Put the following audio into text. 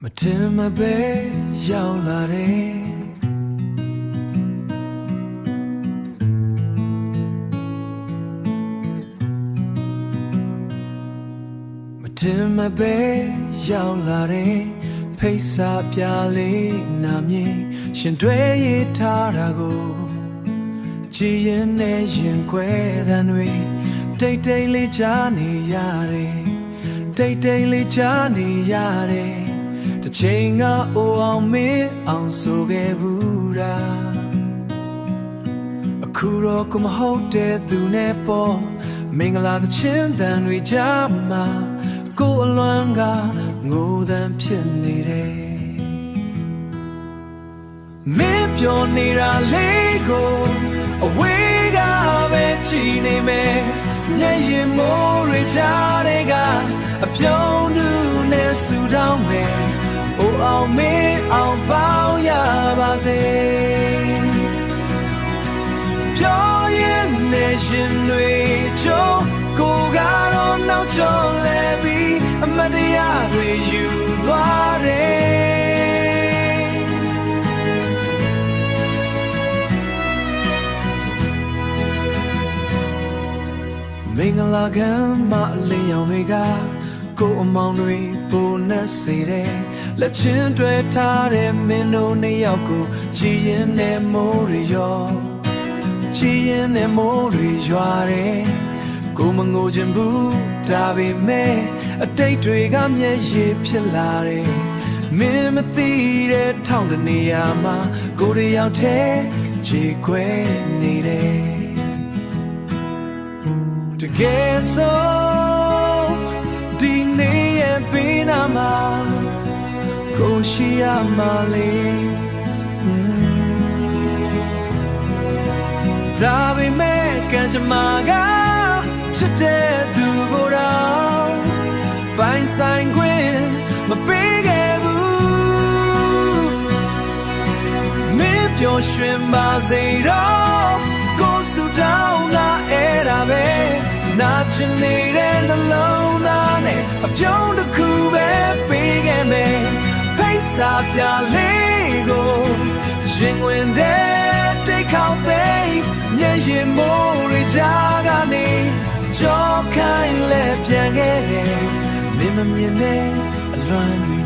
မထင်မပဲရောက်လာတယ်မထင်မပဲရောက်လာတယ်ဖိတ်စာပြလေးနာမြင်ရှင်တွဲရထားတာကိုကြည်ရင်နဲ့ရင်ခွဲတဲ့တွေတိတ်တိတ်လေးကြားနေရတယ်တိတ်တိတ်လေးကြားနေရတယ်တစ်ချိန်ကအိုအောင်မင်းအောင်ဆိုခဲ့ဘူးလားအခုတော့ကိုမဟုတ်တဲ့သူနဲ့ပေါ်မင်္ဂလာသချင်းတန်တွေကြားမှာကိုအလွမ်းကငိုသံဖြစ်နေတယ်မင်းပြောနေတာလေးကိုအဝေးကပဲကြည့်နေမယ်မျက်ရည်မိုးတွေကြားတဲ့ကအပြုံးတူနဲ့ဆူတောင်းမယ်အိုအောင်မင်းအောင်ပေါင်းရပါစေပြောရင်နဲ့ရှင်တွေချိုးကိုကတော့နောက်ကျော်လဲပြီးအမတ်တရားတွေယူသွားတယ်မင်္ဂလာကံမအလင်းရောင်တွေကကိုအမောင်တွေပိုနဲ့စေတယ်လက်ချင်းတွဲထားတဲ့မင်းတို့နှစ်ယောက်ကိုကြည်ရင်နဲ့မိုးတွေရောကြည်ရင်နဲ့မိုးတွေရွာတယ်ကိုမငိုချင်ဘူးဒါပေမဲ့အတိတ်တွေကမျက်ရည်ဖြစ်လာတယ်မင်းမသိတဲ့ထောင်တနေရာမှာကိုတယောက်တည်းခြေခွဲနေတယ်တကယ်ဆိုဒီနေ့ရဲ့ဘေးနားမှာကိုရှိရမလေးဒါပေမဲ့ကံကြမ္မာကချစ်တဲ့သူကိုယ်တော်ပိုင်ဆိုင်ခွင့်မပေးခဲ့ဘူးမင်းပျော်ရွှင်ပါစေတော့ကိုစုတောင်းတာအဲ့ဒါပဲနာချင်နေတဲ့နှလုံးသားနဲ့အပြုံးတစ်ခုပဲပေးခဲ့မယ်ဖိတ်စာပြလေးကိုရင်ဝင်တဲ့တိတ်ခေါက်သိမျက်ရည်မိုးတွေကြားကနေကြောခိုင်းလဲပြန်ခဲ့တယ်မင်းမမြင်တဲ့အလွမ်းတွေ